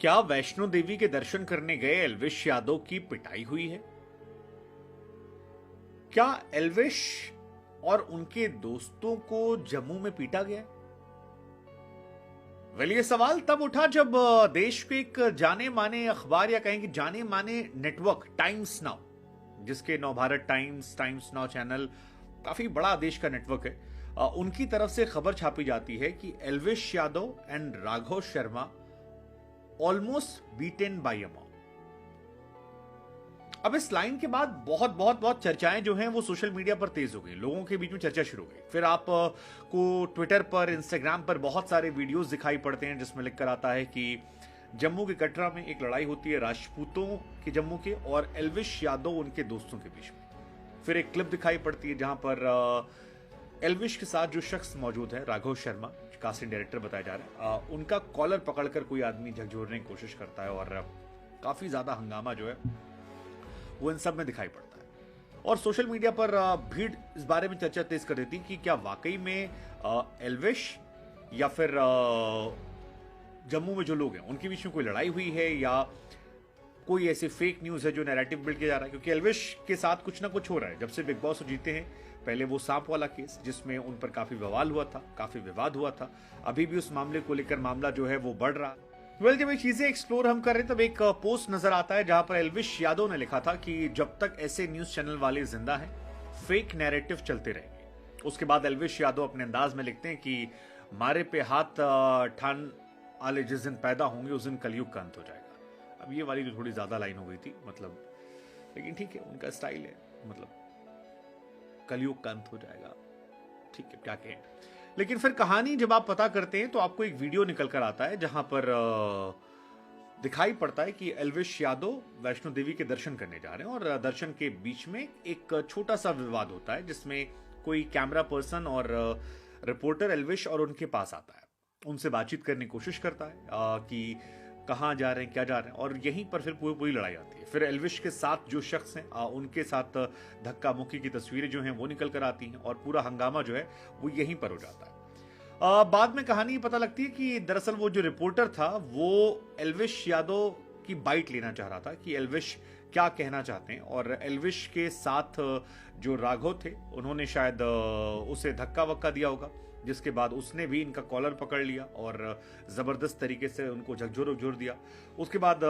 क्या वैष्णो देवी के दर्शन करने गए एल्विश यादव की पिटाई हुई है? क्या एल्विश और उनके दोस्तों को जम्मू में पीटा गया? वेल, ये सवाल तब उठा जब देश के एक जाने माने अखबार या कहें कि जाने माने नेटवर्क टाइम्स नाउ, जिसके Navbharat times, times now channel काफी बड़ा देश का नेटवर्क है, उनकी तरफ से खबर छापी जाती है कि Elvish Yadav and Raghav Sharma almost beaten by a mob. अब इस लाइन के बाद बहुत चर्चाएं जो हैं वो सोशल मीडिया पर तेज हो गई, लोगों के बीच में चर्चा शुरू हो गई। फिर आप को ट्विटर पर, इंस्टाग्राम पर बहुत सारे वीडियोस दिखाई पड़ते हैं जिसमें लिखकर आता है कि जम्मू के कटरा में एक लड़ाई होती है राजपूतों के जम्मू के और एल्विश यादव उनके दोस्तों के बीच में। फिर एक क्लिप दिखाई पड़ती है जहां पर एल्विश के साथ जो शख्स मौजूद है, राघव शर्मा, कास्टिंग डायरेक्टर बताया जा रहा है, उनका कॉलर पकड़कर कोई आदमी झकझोरने की कोशिश करता है और काफी ज्यादा हंगामा जो है वो इन सब में दिखाई पड़ता है। और सोशल मीडिया पर भीड़ इस बारे में चर्चा तेज कर देती कि क्या वाकई में एल्विश या फिर जम्मू में जो लोग हैं उनके बीच में कोई लड़ाई हुई है या कोई ऐसे फेक न्यूज है जो नैरेटिव बिल्ड किया जा रहा है। क्योंकि एल्विश के साथ कुछ ना कुछ हो रहा है। जब से बिग बॉस जीते हैं, पहले वो सांप वाला केस जिसमें उन पर काफी बवाल हुआ था, काफी विवाद हुआ था, अभी भी उस मामले को लेकर मामला जो है वो बढ़ रहा है। वेल, जब ये चीजें एक्सप्लोर हम कर रहे हैं तब एक पोस्ट नजर आता है जहां पर एल्विश यादव ने लिखा था कि जब तक ऐसे न्यूज चैनल वाले जिंदा हैं, फेक नैरेटिव चलते रहेंगे। उसके बाद एल्विश यादव अपने अंदाज में लिखते हैं कि मारे पे हाथ ठान वाले जिस दिन पैदा होंगे उस दिन कलयुग का अंत हो जाएगा। अब ये वाली तो थोड़ी ज्यादा लाइन हो गई थी, मतलब, लेकिन ठीक है, उनका स्टाइल है, मतलब कलयुग का अंत हो जाएगा, ठीक है, क्या कहें। लेकिन फिर कहानी जब आप पता करते हैं तो आपको एक वीडियो निकल कर आता है जहां पर दिखाई पड़ता है कि एल्विश यादव वैष्णो देवी के दर्शन करने जा रहे हैं और दर्शन के बीच में एक छोटा सा विवाद होता है जिसमें कोई कैमरा पर्सन और रिपोर्टर एल्विश और उनके पास आता है, उनसे बातचीत करने की कोशिश करता है कि कहाँ जा रहे हैं, क्या जा रहे हैं, और यहीं पर फिर पूरी लड़ाई आती है। फिर एल्विश के साथ जो शख्स हैं उनके साथ धक्का मुक्की की तस्वीरें जो हैं वो निकल कर आती हैं और पूरा हंगामा जो है वो यहीं पर हो जाता है। बाद में कहानी पता लगती है कि दरअसल वो जो रिपोर्टर था वो एल्विश यादव की बाइट लेना चाह रहा था कि एल्विश क्या कहना चाहते हैं, और एल्विश के साथ जो राघव थे उन्होंने शायद उसे धक्का वक्का दिया होगा, जिसके बाद उसने भी इनका कॉलर पकड़ लिया और जबरदस्त तरीके से उनको झकझोर दिया। उसके बाद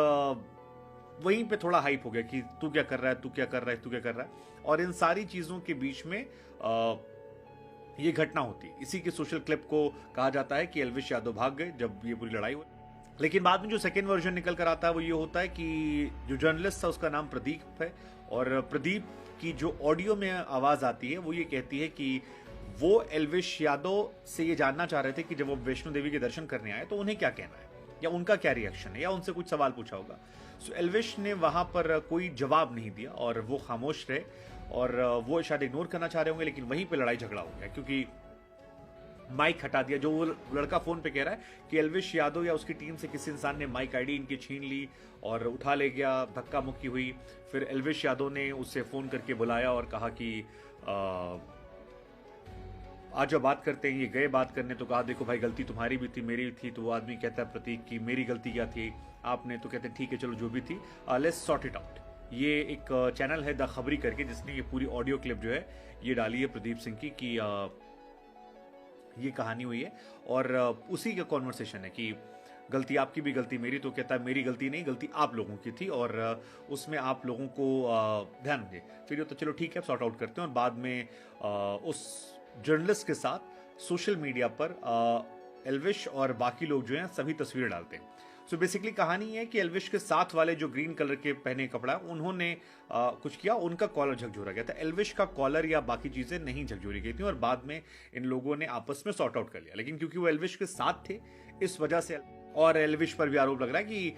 वहीं पे थोड़ा हाइप हो गया कि तू क्या कर रहा है, तू क्या कर रहा है, तू क्या कर रहा है, और इन सारी चीजों के बीच में ये घटना होती है। इसी के सोशल क्लिप को कहा जाता है कि एल्विश यादव भाग गए जब ये पूरी लड़ाई हुई। लेकिन बाद में जो सेकेंड वर्जन निकल कर आता है वो ये होता है कि जो जर्नलिस्ट था उसका नाम प्रदीप है, और प्रदीप की जो ऑडियो में आवाज आती है वो ये कहती है कि वो एल्विश यादव से ये जानना चाह रहे थे कि जब वो वैष्णो देवी के दर्शन करने आए तो उन्हें क्या कहना है या उनका क्या रिएक्शन है, या उनसे कुछ सवाल पूछा होगा। सो एल्विश ने वहां पर कोई जवाब नहीं दिया और वो खामोश रहे, और वो शायद इग्नोर करना चाह रहे होंगे, लेकिन वहीं पे लड़ाई झगड़ा हो गया क्योंकि माइक हटा दिया। जो वो लड़का फोन पे कह रहा है कि एल्विश यादव या उसकी टीम से किसी इंसान ने माइक आईडी इनकी छीन ली और उठा ले गया, धक्का मुक्की हुई। फिर एल्विश यादव ने उससे फोन करके बुलाया और कहा कि आज जब बात करते हैं, ये गए बात करने, तो कहा देखो भाई गलती तुम्हारी भी थी, मेरी भी थी। तो वो आदमी कहता है प्रतीक की मेरी गलती क्या थी, आपने, तो कहते हैं ठीक है चलो जो भी थी लेट्स सॉर्ट इट आउट। ये एक चैनल है द खबरी करके जिसने ये पूरी ऑडियो क्लिप जो है ये डाली है प्रदीप सिंह की कि ये कहानी हुई है, और उसी का कॉन्वर्सेशन है कि गलती आपकी भी गलती मेरी, तो कहता है मेरी गलती नहीं, गलती आप लोगों की थी और उसमें आप लोगों को ध्यान दे। फिर ये तो चलो ठीक है सॉर्ट आउट करते हैं, और बाद में उस जर्नलिस्ट के साथ सोशल मीडिया पर एल्विश और बाकी लोग जो हैं सभी तस्वीरें डालते हैं। सो बेसिकली कहानी है कि एल्विश के साथ वाले जो ग्रीन कलर के पहने कपड़ा उन्होंने कुछ किया, उनका कॉलर झकझोरा गया था। एल्विश का कॉलर या बाकी चीजें नहीं झकझोरी गई थी और बाद में इन लोगों ने आपस में सॉर्ट आउट कर लिया, लेकिन क्योंकि वो एल्विश के साथ थे इस वजह से, और एल्विश पर भी आरोप लग रहा है कि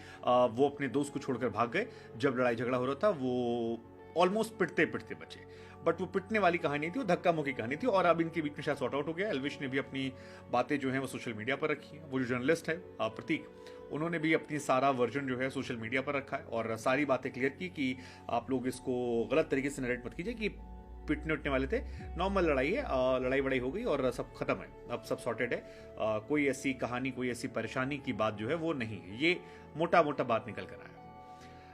वो अपने दोस्त को छोड़कर भाग गए जब लड़ाई झगड़ा हो रहा था। वो ऑलमोस्ट पिटते बचे, बट वो पिटने वाली कहानी थी, वो धक्का मुक्की कहानी थी, और अब इनके बीच में शायद सॉर्ट आउट हो गया। एल्विश ने भी अपनी बातें जो है वो सोशल मीडिया पर रखी है। वो जो जर्नलिस्ट है प्रतीक, उन्होंने भी अपनी सारा वर्जन जो है सोशल मीडिया पर रखा है और सारी बातें क्लियर की कि आप लोग इसको गलत तरीके से नरेट मत कीजिए कि पीटने उठने वाले थे। नॉर्मल लड़ाई है, लड़ाई वड़ाई हो गई और सब खत्म है, अब सब सॉर्टेड है। कोई ऐसी कहानी, कोई ऐसी परेशानी की बात जो है वो नहीं है। ये मोटा मोटा बात निकल कर आया।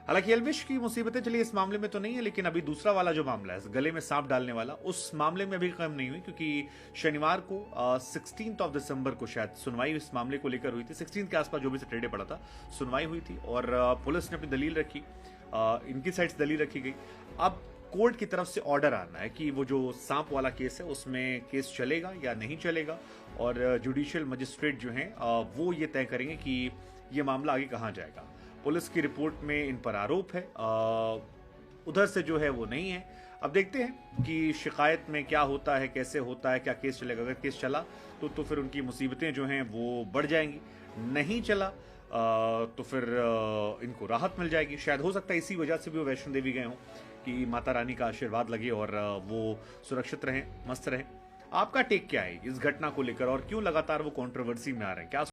हालांकि एल्विश की मुसीबतें चलिए इस मामले में तो नहीं है, लेकिन अभी दूसरा वाला जो मामला है गले में सांप डालने वाला, उस मामले में अभी खत्म नहीं हुई, क्योंकि शनिवार को 16 दिसंबर को शायद सुनवाई इस मामले को लेकर हुई थी। 16 के आसपास जो भी सैटरडे पड़ा था, सुनवाई हुई थी और पुलिस ने अपनी दलील रखी, इनकी साइड से दलील रखी गई। अब कोर्ट की तरफ से ऑर्डर आना है कि वो जो सांप वाला केस है उसमें केस चलेगा या नहीं चलेगा, और जुडिशियल मजिस्ट्रेट जो हैं वो ये तय करेंगे कि ये मामला आगे कहाँ जाएगा। पुलिस की रिपोर्ट में इन पर आरोप है, उधर से जो है वो नहीं है। अब देखते हैं कि शिकायत में क्या होता है, कैसे होता है, क्या केस चलेगा। अगर केस चला तो फिर उनकी मुसीबतें जो हैं वो बढ़ जाएंगी, नहीं चला तो फिर इनको राहत मिल जाएगी। शायद हो सकता है इसी वजह से भी वो वैष्णो देवी गए हों कि माता रानी का आशीर्वाद लगे और वो सुरक्षित रहें, मस्त रहें। आपका टेक क्या है इस घटना को लेकर और क्यों लगातार वो कंट्रोवर्सी में आ रहे हैं, क्या